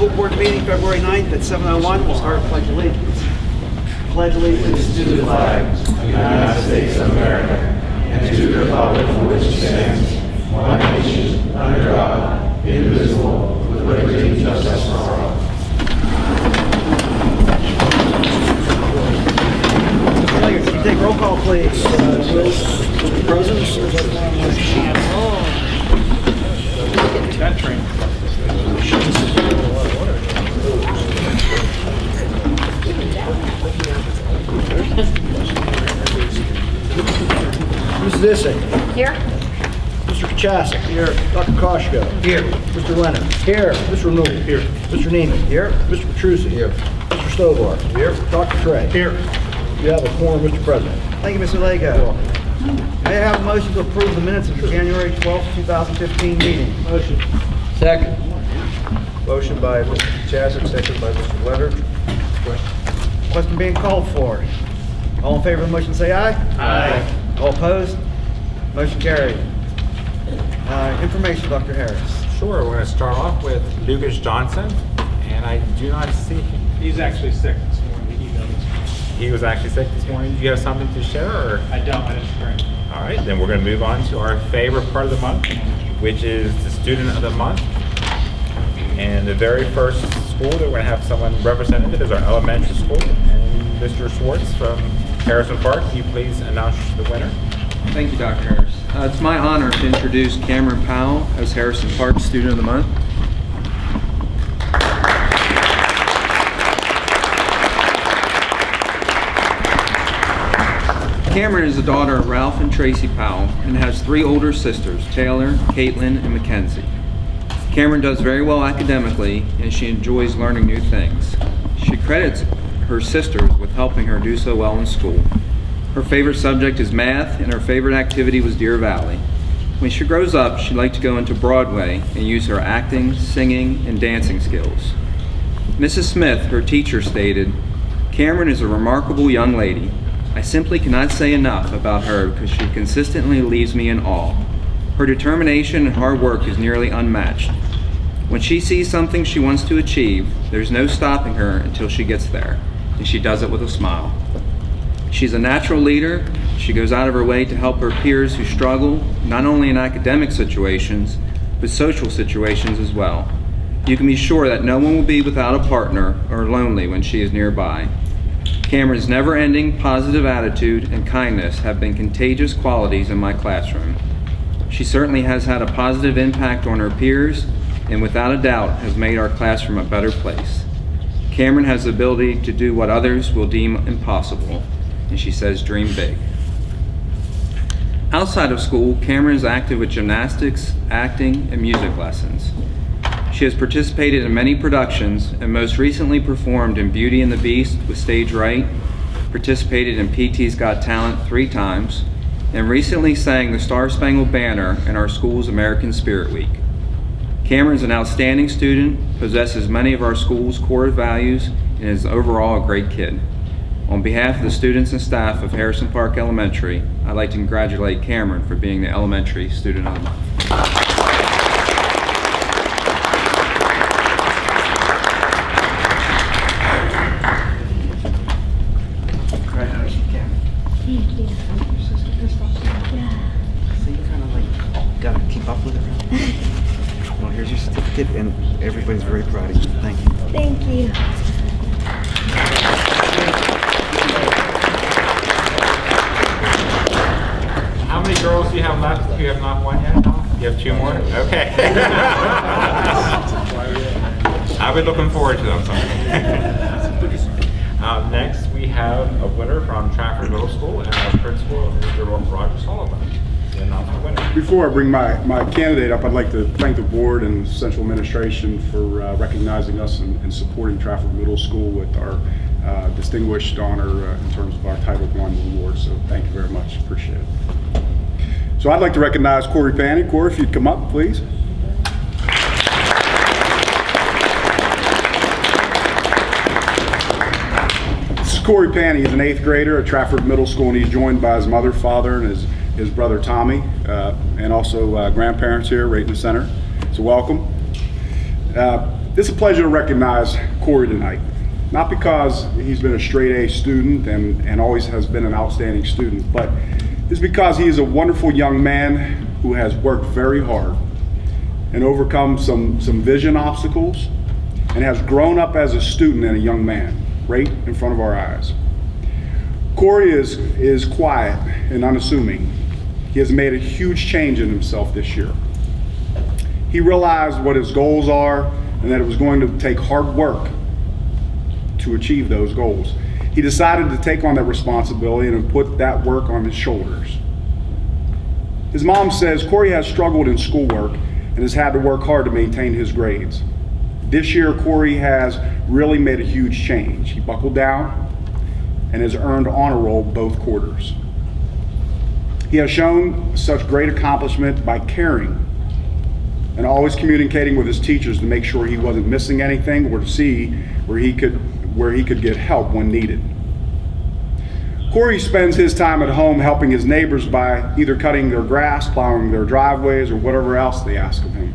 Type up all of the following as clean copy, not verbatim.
School Board meeting, February 9th at 7:01. We'll start with Pledge of Allegiance. Pledge allegiance to the flag of the United States of America and to the republic for which it stands, one nation, under God, indivisible, with liberty and justice for all. Can you take roll call, please? Mr. President. That train. Mrs. Issing. Here. Mr. Kachasik. Here. Dr. Koshko. Here. Mr. Leonard. Here. Mr. Newell. Here. Mr. Neiman. Here. Mr. Petrucci. Here. Mr. Stovar. Here. Dr. Trey. Here. You have a quorum, Mr. President. Thank you, Mr. Lego. May I have a motion to approve the minutes of the January 12th, 2015 meeting? Motion. Second. Motion by Mr. Kachasik, second by Mr. Leonard. Question being called for. All in favor of the motion say aye. Aye. All opposed? Motion carried. Information, Dr. Harris. Sure, we're going to start off with Lucas Johnson, and I do not see him. He's actually sick this morning. He emailed us. He was actually sick this morning. Do you have something to share? Or? I didn't bring it. All right, then we're going to move on to our favorite part of the month, which is the Student of the Month. And the very first school that we're going to have someone representative is our elementary school. And Mr. Schwartz from Harrison Park, can you please announce the winner? Thank you, Dr. Harris. It's my honor to introduce Cameron Powell as Harrison Park Student of the Month. Cameron is the daughter of Ralph and Tracy Powell and has three older sisters, Taylor, Caitlin, and Mackenzie. Cameron does very well academically and she enjoys learning new things. She credits her sisters with helping her do so well in school. Her favorite subject is math and her favorite activity was Deer Valley. When she grows up, she'd like to go into Broadway and use her acting, singing, and dancing skills. Mrs. Smith, her teacher, stated, "Cameron is a remarkable young lady. I simply cannot say enough about her because she consistently leaves me in awe. Her determination and hard work is nearly unmatched. When she sees something she wants to achieve, there's no stopping her until she gets there, and she does it with a smile. She's a natural leader. She goes out of her way to help her peers who struggle, not only in academic situations, but social situations as well. You can be sure that no one will be without a partner or lonely when she is nearby. Cameron's never-ending positive attitude and kindness have been contagious qualities in my classroom. She certainly has had a positive impact on her peers and without a doubt has made our classroom a better place. Cameron has the ability to do what others will deem impossible, and she says dream big. Outside of school, Cameron is active with gymnastics, acting, and music lessons. She has participated in many productions and most recently performed in Beauty and the Beast with Stage Right, participated in PT's Got Talent 3 times, and recently sang the Star Spangled Banner in our school's American Spirit Week. Cameron is an outstanding student, possesses many of our school's core values, and is overall a great kid. On behalf of the students and staff of Harrison Park Elementary, I'd like to congratulate Cameron for being the Elementary Student of the Month. Congratulations, Cameron. Thank you. Your sister just talked to you. Yeah. So you kind of like got to keep up with her. Well, here's your certificate, and everybody's very proud of you. Thank you. Thank you. How many girls do you have left? You have not one yet? No? You have 2 more? Okay. I'll be looking forward to them someday. Next, we have a winner from Trafford Middle School and our principal, Mr. Roger Sullivan. The announcement winner. Before I bring my candidate up, I'd like to thank the board and central administration for recognizing us and supporting Trafford Middle School with our distinguished honor in terms of our Title I award. So thank you very much. Appreciate it. So I'd like to recognize Corey Panny. Corey, if you'd come up, please. Corey Panny is an 8th grader at Trafford Middle School, and he's joined by his mother, father, and his brother Tommy, and also grandparents here right in the center. So welcome. It's a pleasure to recognize Corey tonight. Not because he's been a straight A student and always has been an outstanding student, but it's because he is a wonderful young man who has worked very hard and overcome some vision obstacles and has grown up as a student and a young man right in front of our eyes. Corey is quiet and unassuming. He has made a huge change in himself this year. He realized what his goals are and that it was going to take hard work to achieve those goals. He decided to take on that responsibility and put that work on his shoulders. His mom says Corey has struggled in schoolwork and has had to work hard to maintain his grades. This year, Corey has really made a huge change. He buckled down and has earned honor roll both quarters. He has shown such great accomplishment by caring and always communicating with his teachers to make sure he wasn't missing anything or to see where he could get help when needed. Corey spends his time at home helping his neighbors by either cutting their grass, plowing their driveways, or whatever else they ask of him.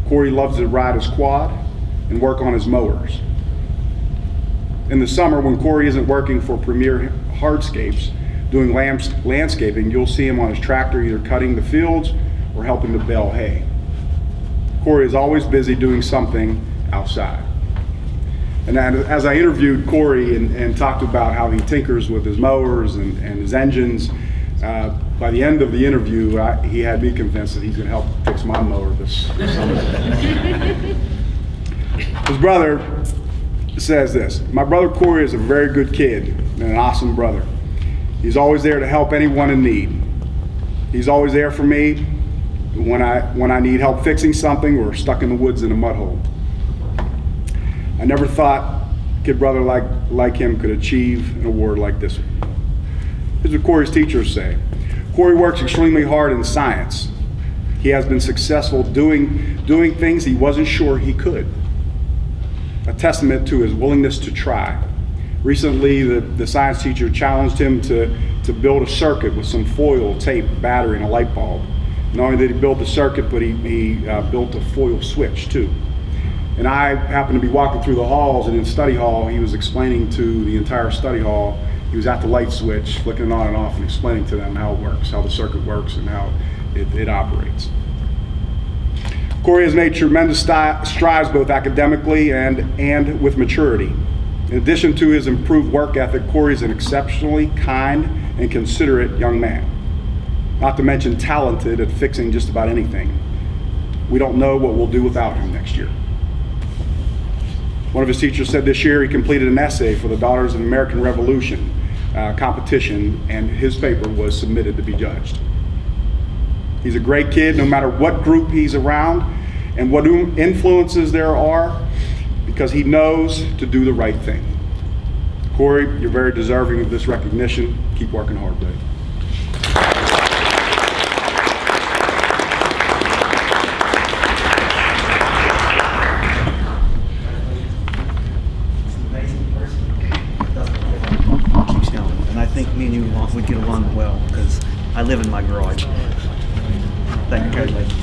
Corey loves to ride his quad and work on his mowers. In the summer, when Corey isn't working for Premier Hardscapes doing landscaping, you'll see him on his tractor either cutting the fields or helping to bale hay. Corey is always busy doing something outside. And as I interviewed Corey and talked about how he tinkers with his mowers and his engines, by the end of the interview, he had me convinced that he's going to help fix my mower this summer. His brother says this: "My brother Corey is a very good kid and an awesome brother. He's always there to help anyone in need. He's always there for me when I need help fixing something or stuck in the woods in a mud hole. I never thought a kid brother like him could achieve an award like this one." Here's what Corey's teachers say: "Corey works extremely hard in science. He has been successful doing things he wasn't sure he could. A testament to his willingness to try. Recently, the science teacher challenged him to build a circuit with some foil, tape, battery, and a light bulb. Not only did he build the circuit, but he built a foil switch too. And I happened to be walking through the halls, and in study hall, he was explaining to the entire study hall, he was at the light switch, flicking it on and off and explaining to them how it works, how the circuit works, and how it operates. Corey has made tremendous strides both academically and with maturity. In addition to his improved work ethic, Corey is an exceptionally kind and considerate young man, not to mention talented at fixing just about anything. We don't know what we'll do without him next year." One of his teachers said this year he completed an essay for the Daughters of the American Revolution competition, and his paper was submitted to be judged. He's a great kid no matter what group he's around and what influences there are, because he knows to do the right thing. Corey, you're very deserving of this recognition. Keep working hard, buddy. Keeps going. And I think me and you would get along well because I live in my garage. Thank you, congratulations.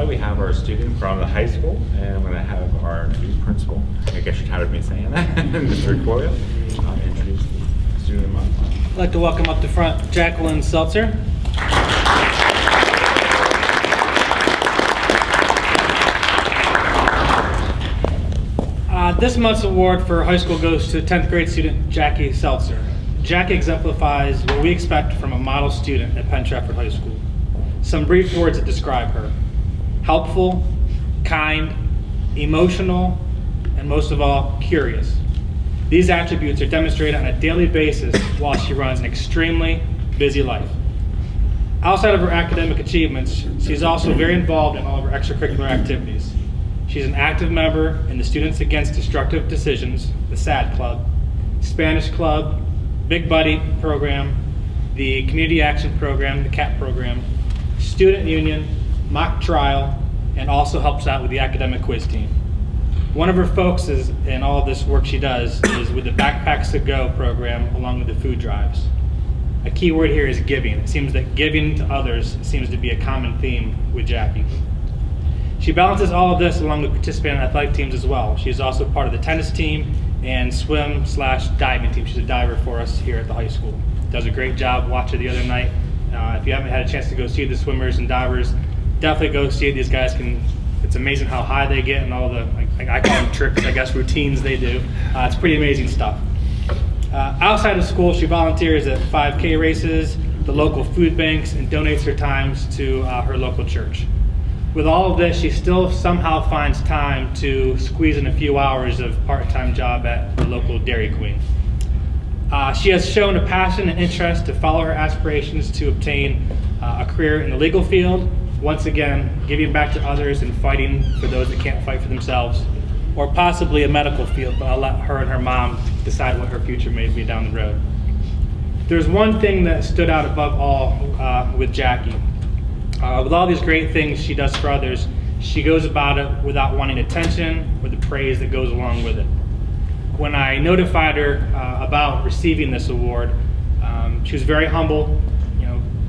We have our student from the high school, and I'm going to have our new principal, I guess you're tired of me saying that, Mr. Coyle, introduce the student of the month. I'd like to welcome up to front Jacqueline Seltzer. This month's award for high school goes to 10th grade student Jackie Seltzer. Jackie exemplifies what we expect from a model student at Penn Trafford High School. Some brief words that describe her: helpful, kind, emotional, and most of all, curious. These attributes are demonstrated on a daily basis while she runs an extremely busy life. Outside of her academic achievements, she's also very involved in all of her extracurricular activities. She's an active member in the Students Against Destructive Decisions, the SAD Club, Spanish Club, Big Buddy program, the Community Action Program, the CAP program, Student Union, mock trial, and also helps out with the academic quiz team. One of her focuses in all of this work she does is with the Backpacks to Go program along with the food drives. A key word here is giving. It seems that giving to others seems to be a common theme with Jackie. She balances all of this along with participating in athletic teams as well. She's also part of the tennis team and swim/diving team. She's a diver for us here at the high school. Does a great job. Watched her the other night. If you haven't had a chance to go see the swimmers and divers, definitely go see it. These guys it's amazing how high they get and all the, I call them tricks, I guess, routines they do. It's pretty amazing stuff. Outside of school, she volunteers at 5K races, the local food banks, and donates her times to her local church. With all of this, she still somehow finds time to squeeze in a few hours of part-time job at the local Dairy Queen. She has shown a passion and interest to follow her aspirations to obtain a career in the legal field, once again, giving back to others and fighting for those that can't fight for themselves, or possibly a medical field, but I'll let her and her mom decide what her future may be down the road. There's one thing that stood out above all with Jackie. With all these great things she does for others, she goes about it without wanting attention or the praise that goes along with it. When I notified her about receiving this award, she was very humble,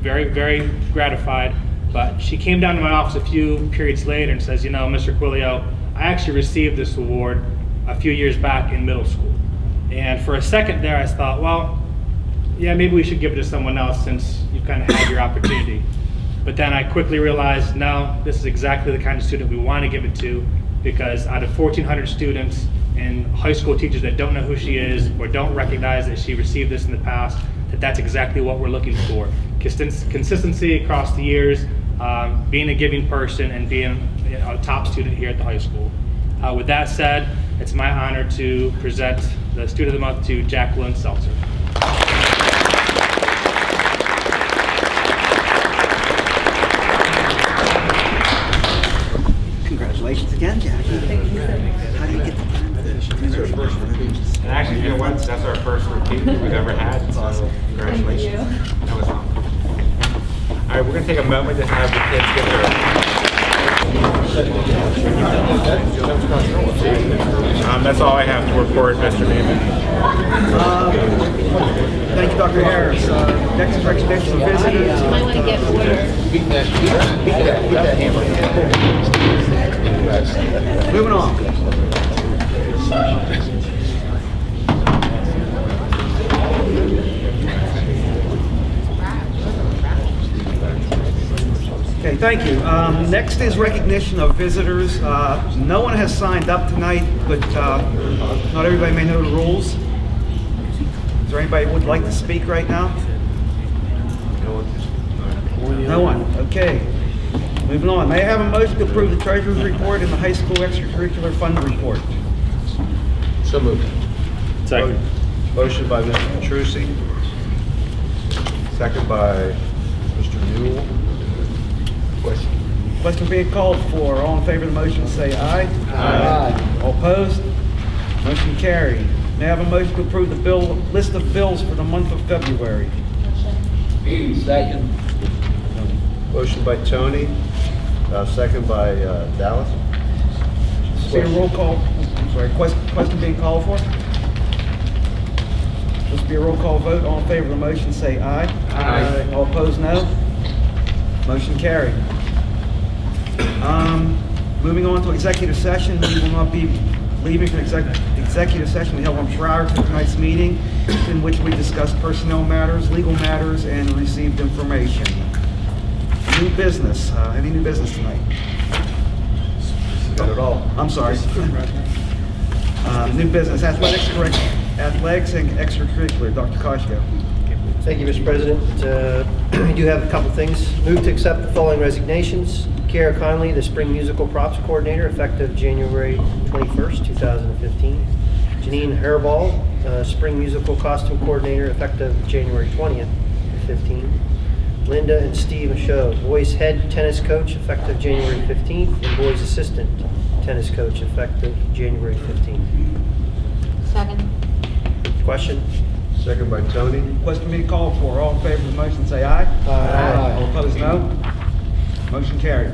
very, very gratified, but she came down to my office a few periods later and says, Mr. Quilio, I actually received this award a few years back in middle school. And for a second there, I thought, well, yeah, maybe we should give it to someone else since you've kind of had your opportunity. But then I quickly realized, no, this is exactly the kind of student we want to give it to, because out of 1,400 students and high school teachers that don't know who she is or don't recognize that she received this in the past, that's exactly what we're looking for. Consistency across the years, being a giving person, and being a top student here at the high school. With that said, it's my honor to present the Student of the Month to Jacqueline Seltzer. Congratulations again, Jackie. How do you get the time for this? And actually, you know what? That's our first repeat we've ever had. So congratulations. That was fun. All right, we're going to take a moment to have the kids get their... that's all I have to report, Mr. Neiman. Thank you, Dr. Harris. Next recognition of visitors. I want to get water. Beat that hammer. Moving on. Okay, thank you. Next is recognition of visitors. No one has signed up tonight, but not everybody may know the rules. Is there anybody who would like to speak right now? No one. Okay. Moving on. May I have a motion to approve the treasurer's report and the high school extracurricular fund report? So moved. Second. Motion by Mr. Petrucci. Second by Mr. Newell. Question. Question being called for. All in favor of the motion say aye. Aye. All opposed? Motion carried. May I have a motion to approve the list of bills for the month of February? Second. Motion by Tony, second by Dallas. See a roll call. I'm sorry. Question being called for? This will be a roll call vote. All in favor of the motion say aye. Aye. All opposed, no. Motion carried. Moving on to executive session, we will not be leaving for executive session. We held one prior to tonight's meeting, in which we discussed personnel matters, legal matters, and received information. New business. Any new business tonight? Got it all. I'm sorry. New business, athletics and extracurricular. Dr. Koshko. Thank you, Mr. President. We do have a couple things. Move to accept the following resignations. Kara Conley, the Spring Musical Props Coordinator, effective January 21st, 2015. Janine Hairball, Spring Musical Costume Coordinator, effective January 20th, 2015. Linda and Steve Michaud, Boys Head Tennis Coach, effective January 15th, and Boys Assistant Tennis Coach, effective January 15th. Second. Question? Second by Tony. Question being called for. All in favor of the motion say aye. Aye. All opposed, no. Motion carried.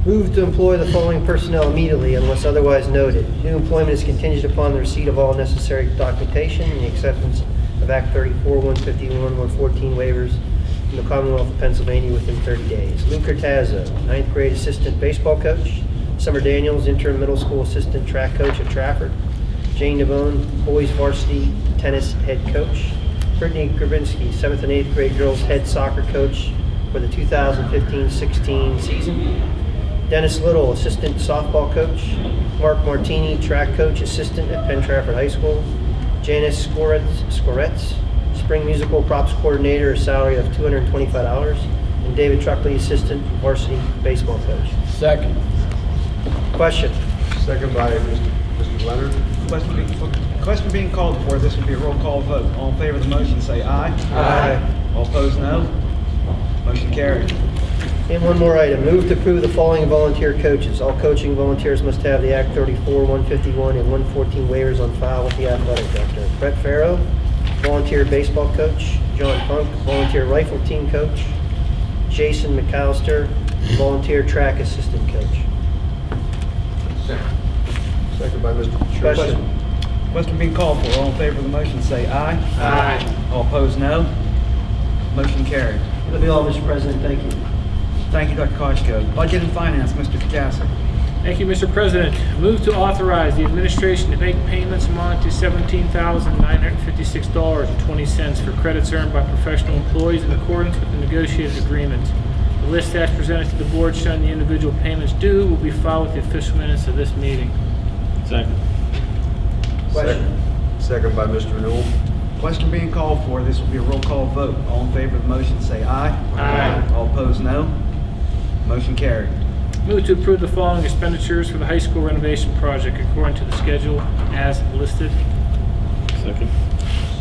Move to employ the following personnel immediately unless otherwise noted. New employment is contingent upon the receipt of all necessary documentation and the acceptance of Act 34, 151, 114 waivers from the Commonwealth of Pennsylvania within 30 days. Lou Cortazzo, 9th grade assistant baseball coach. Summer Daniels, interim middle school assistant track coach at Trafford. Jane Devone, boys varsity tennis head coach. Brittany Grabinski, 7th and 8th grade girls head soccer coach for the 2015-16 season. Dennis Little, assistant softball coach. Mark Martini, track coach assistant at Penn Trafford High School. Janice Scoretz, spring musical props coordinator, a salary of $225. And David Truckley, assistant varsity baseball coach. Second. Question? Second by Mr. Leonard. Question being called for, this will be a roll call vote. All in favor of the motion, say aye. Aye. All opposed, no. Motion carried. And one more item. Move to approve the following volunteer coaches. All coaching volunteers must have the Act 34, 151, and 114 waivers on file with the athletic director. Brett Farrow, volunteer baseball coach. John Funk, volunteer rifle team coach. Jason McAllister, volunteer track assistant coach. Second by Mr. Petrucci. Question? Question being called for. All in favor of the motion, say aye. Aye. All opposed, no. Motion carried. That'll be all, Mr. President. Thank you. Thank you, Dr. Koshko. Budget and Finance, Mr. Kajasik. Thank you, Mr. President. Move to authorize the administration to make payments amounting to $17,956.20 for credits earned by professional employees in accordance with the negotiated agreement. The list as presented to the board showing the individual payments due will be filed with the official minutes of this meeting. Second by Mr. Newell. Question being called for, this will be a roll call vote. All in favor of the motion, say aye. Aye. All opposed, no. Motion carried. Move to approve the following expenditures for the high school renovation project according to the schedule as listed. Second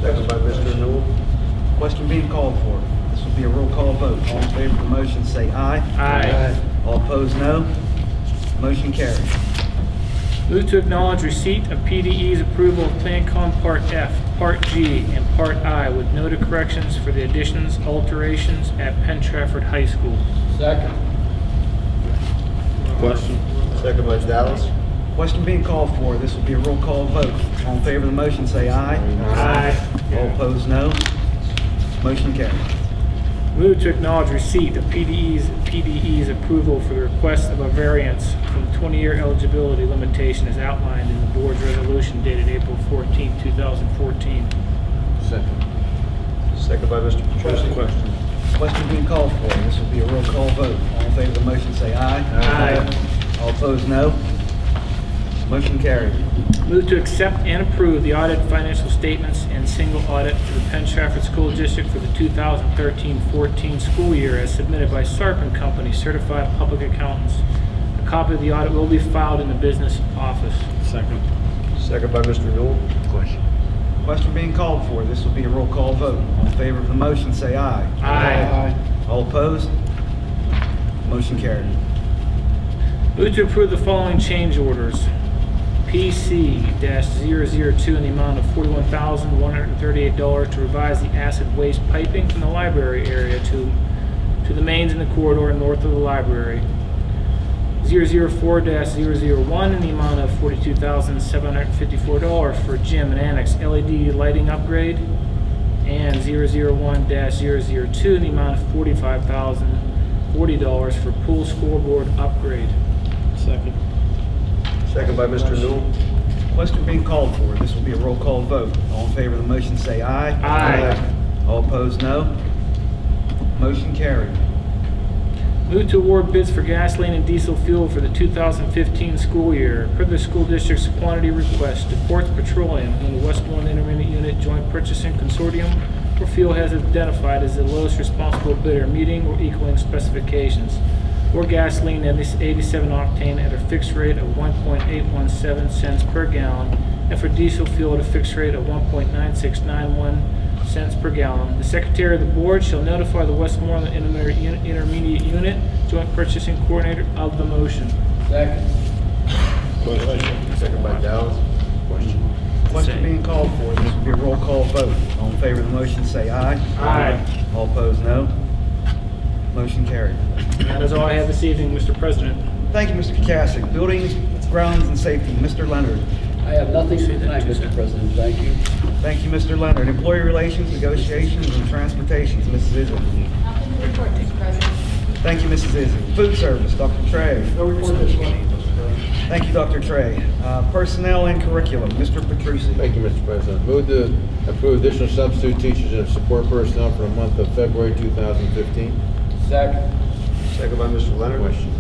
by Mr. Newell. Question being called for, this will be a roll call vote. All in favor of the motion, say aye. Aye. All opposed, no. Motion carried. Move to acknowledge receipt of PDE's approval of Plan Com Part F, Part G, and Part I with noted corrections for the additions, alterations at Penn Trafford High School. Second. Question. Second by Dallas. Question being called for, this will be a roll call vote. All in favor of the motion, say aye. Aye. All opposed, no. Motion carried. Move to acknowledge receipt of PDE's approval for the request of a variance from the 20-year eligibility limitation as outlined in the board's resolution dated April 14, 2014. Second by Mr. Petrucci. Question being called for, this will be a roll call vote. All in favor of the motion, say aye. Aye. All opposed, no. Motion carried. Move to accept and approve the audited financial statements and single audit for the Penn Trafford School District for the 2013-14 school year as submitted by Sarpin Company, Certified Public Accountants. A copy of the audit will be filed in the business office. Second by Mr. Newell. Question being called for, this will be a roll call vote. All in favor of the motion, say aye. Aye. All opposed? Motion carried. Move to approve the following change orders. PC-002 in the amount of $41,138 to revise the acid waste piping from the library area to the mains in the corridor north of the library. 004-001 in the amount of $42,754 for gym and annex LED lighting upgrade. And 001-002 in the amount of $45,040 for pool scoreboard upgrade. Second by Mr. Newell. Question being called for, this will be a roll call vote. All in favor of the motion, say aye. Aye. All opposed, no. Motion carried. Move to award bids for gasoline and diesel fuel for the 2015 school year. Per the school district's quantity request to Ports Petroleum and the Westmoreland Intermediate Unit Joint Purchasing Consortium, where fuel has identified as the lowest responsible bidder, meeting or equaling specifications, or gasoline at least 87 octane at a fixed rate of 1.817 cents per gallon, and for diesel fuel at a fixed rate of 1.9691 cents per gallon. The Secretary of the Board shall notify the Westmoreland Intermediate Unit Joint Purchasing Coordinator of the motion. Second. Second by Dallas. Question being called for, this will be a roll call vote. All in favor of the motion, say aye. Aye. All opposed, no. Motion carried. That is all I have this evening, Mr. President. Thank you, Mr. Kachasik. Buildings, Grounds, and Safety, Mr. Leonard. I have nothing for tonight, Mr. President. Thank you. Thank you, Mr. Leonard. Employee Relations, Negotiations, and Transportations, Mrs. Izzy. Nothing to report, Mr. President. Thank you, Mrs. Izzy. Food Service, Dr. Trey. No report this morning. Thank you, Dr. Trey. Personnel and Curriculum, Mr. Petrucci. Thank you, Mr. President. Move to approve additional substitute teachers and support personnel for the month of February 2015. Second. Second by Mr. Leonard. Question.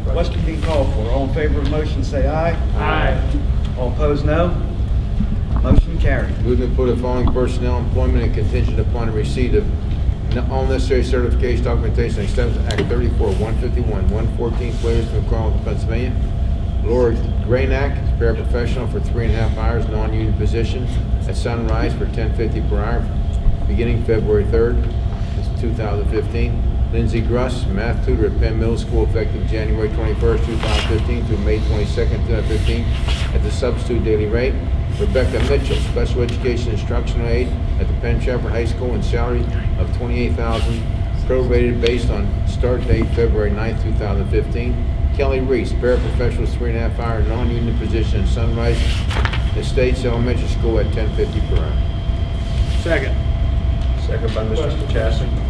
Question being called for. All in favor of the motion, say aye. Aye. All opposed, no. Motion carried. Move to put the following personnel employment and contingent upon the receipt of all necessary certification, documentation, and acceptance Act 34, 151, 114 players from Carlton, Pennsylvania. Laura Graynack, paraprofessional for 3.5 hours, non-union position at Sunrise for $10.50 per hour, beginning February 3rd, 2015. Lindsay Gruss, math tutor at Penn Middle School, effective January 21st, 2015 through May 22nd, 2015, at the substitute daily rate. Rebecca Mitchell, special education instructional aide at the Penn Trafford High School, and salary of $28,000, prorated based on start date February 9th, 2015. Kelly Reese, paraprofessional, 3.5 hour, non-union position at Sunrise Estates Elementary School at $10.50 per hour. Second. Second by Mr. Kachasik.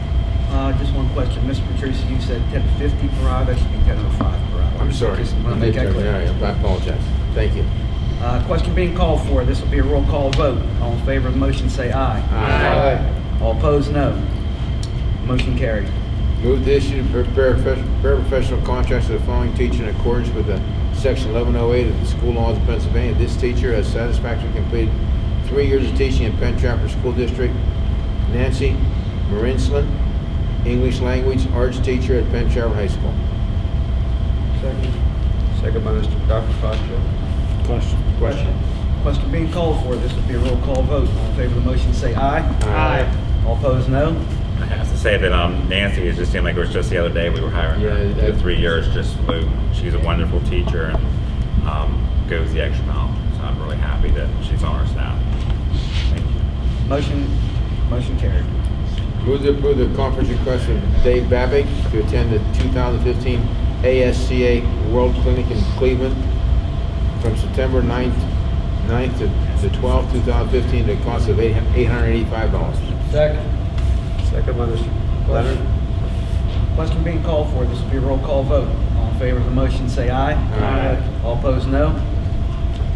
Just one question. Mr. Petrucci, you said 10.50 per hour. That should be 10.05 per hour. I'm sorry. Just want to make that clear. I apologize. Thank you. Question being called for. This will be a roll call vote. All in favor of the motion, say aye. Aye. All opposed, no. Motion carried. Move to issue paraprofessional contracts to the following teacher in accordance with the Section 1108 of the School Laws of Pennsylvania. This teacher has satisfactorily completed 3 years of teaching in Penn Trafford School District. Nancy Marinsland, English Language Arts teacher at Penn Trafford High School. Second. Second by Dr. Costa. Question. Question being called for. This will be a roll call vote. All in favor of the motion, say aye. Aye. All opposed, no. I have to say that Nancy, it just seemed like it was just the other day we were hiring her. Yeah, The 3 years just flew. She's a wonderful teacher and goes the extra mile. So I'm really happy that she's on our staff. Thank you. Motion carried. Move to approve the conference request from Dave Babick to attend the 2015 ASCA World Clinic in Cleveland from September 9th to the 12th, 2015, at a cost of $885. Second. Second by Mr. Leonard. Question being called for. This will be a roll call vote. All in favor of the motion, say aye. Aye. All opposed, no.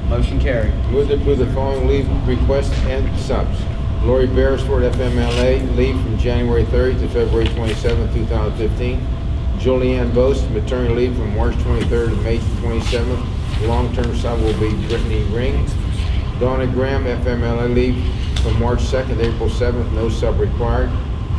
Motion carried. Move to approve the following leave requests and subs. Lori Beresford, FMLA, leave from January 30th to February 27th, 2015. Julianne Boast, maternity leave from March 23rd to May 27th. Long-term sub will be Brittany Ring. Donna Graham, FMLA, leave from March 2nd to April 7th, no sub required.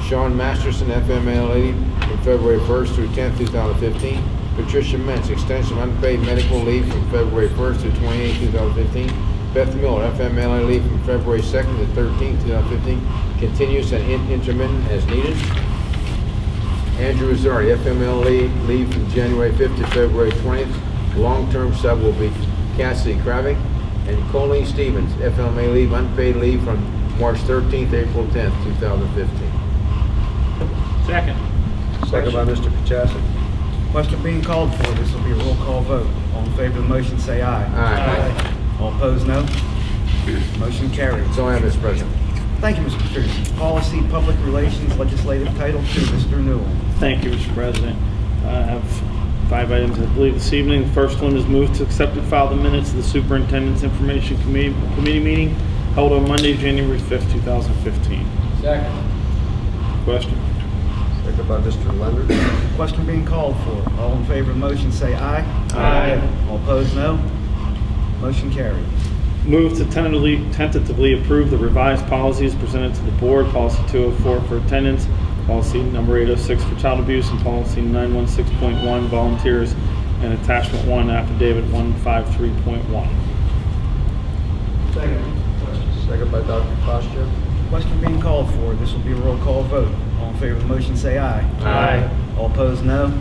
Sean Masterson, FMLA, from February 1st through 10th, 2015. Patricia Mentz, extension of unpaid medical leave from February 1st to 28th, 2015. Beth Miller, FMLA, leave from February 2nd to 13th, 2015. Continuous and intermittent as needed. Andrew Rizzardi, FMLA, leave from January 5th to February 20th. Long-term sub will be Cassidy Kravick. And Colleen Stevens, FMLA leave, unpaid leave from March 13th to April 10th, 2015. Second. Second by Mr. Kachasik. Question being called for. This will be a roll call vote. All in favor of the motion, say aye. Aye. All opposed, no. Motion carried. That's all I have, Mr. President. Thank you, Mr. Petrucci. Policy, Public Relations, Legislative Title II, Mr. Newell. Thank you, Mr. President. I have 5 items, I believe, this evening. The first one is move to accept and file the minutes of the Superintendent's Information Committee meeting held on Monday, January 5th, 2015. Second. Question? Second by Mr. Leonard. Question being called for. All in favor of the motion, say aye. Aye. All opposed, no. Motion carried. Move to tentatively approve the revised policies presented to the board. Policy 204 for attendance, policy number 806 for child abuse, and policy 916.1 volunteers, and attachment 1 affidavit 153.1. Second. Second by Dr. Costa. Question being called for. This will be a roll call vote. All in favor of the motion, say aye. Aye. All opposed, no.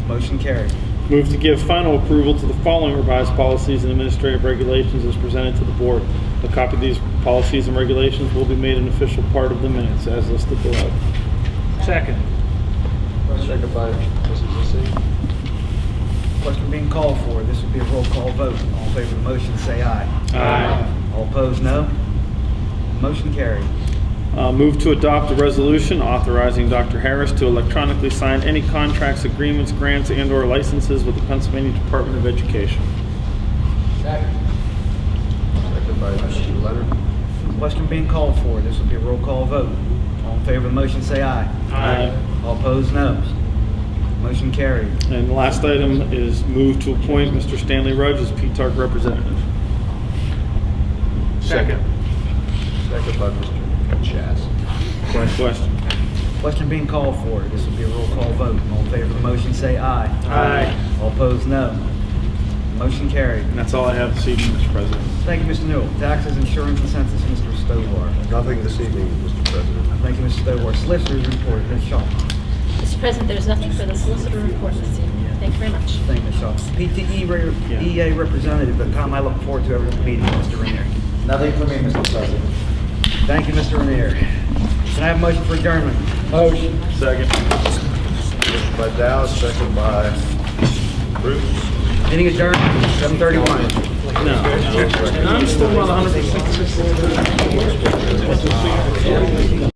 Motion carried. Move to give final approval to the following revised policies and administrative regulations as presented to the board. A copy of these policies and regulations will be made an official part of the minutes as listed below. Second. Second by Mrs. Zissou. Question being called for. This will be a roll call vote. All in favor of the motion, say aye. Aye. All opposed, no. Motion carried. Move to adopt a resolution authorizing Dr. Harris to electronically sign any contracts, agreements, grants, and/or licenses with the Pennsylvania Department of Education. Second. Second by Mr. Leonard. Question being called for. This will be a roll call vote. All in favor of the motion, say aye. Aye. All opposed, no. Motion carried. And the last item is move to appoint Mr. Stanley Rudge as PTARC representative. Second. Second by Mr. Chasik. Question. Question being called for. This will be a roll call vote. All in favor of the motion, say aye. Aye. All opposed, no. Motion carried. And that's all I have this evening, Mr. President. Thank you, Mr. Newell. Taxes, insurance, and census, Mr. Stovall. Nothing this evening, Mr. President. Thank you, Mr. Stovall. Solicitors report, Ms. Shaw. Mr. President, there's nothing for the solicitor report this evening. Thank you very much. Thank you, Ms. Shaw. EA representative, the time I look forward to every meeting, Mr. Rainier. Nothing for me, Mr. President. Thank you, Mr. Rainier. Can I have a motion for adjournment? Motion. Second. Motion by Dow, second by Bruce. Meeting adjourned, 7:31. No. And I'm still on 100%.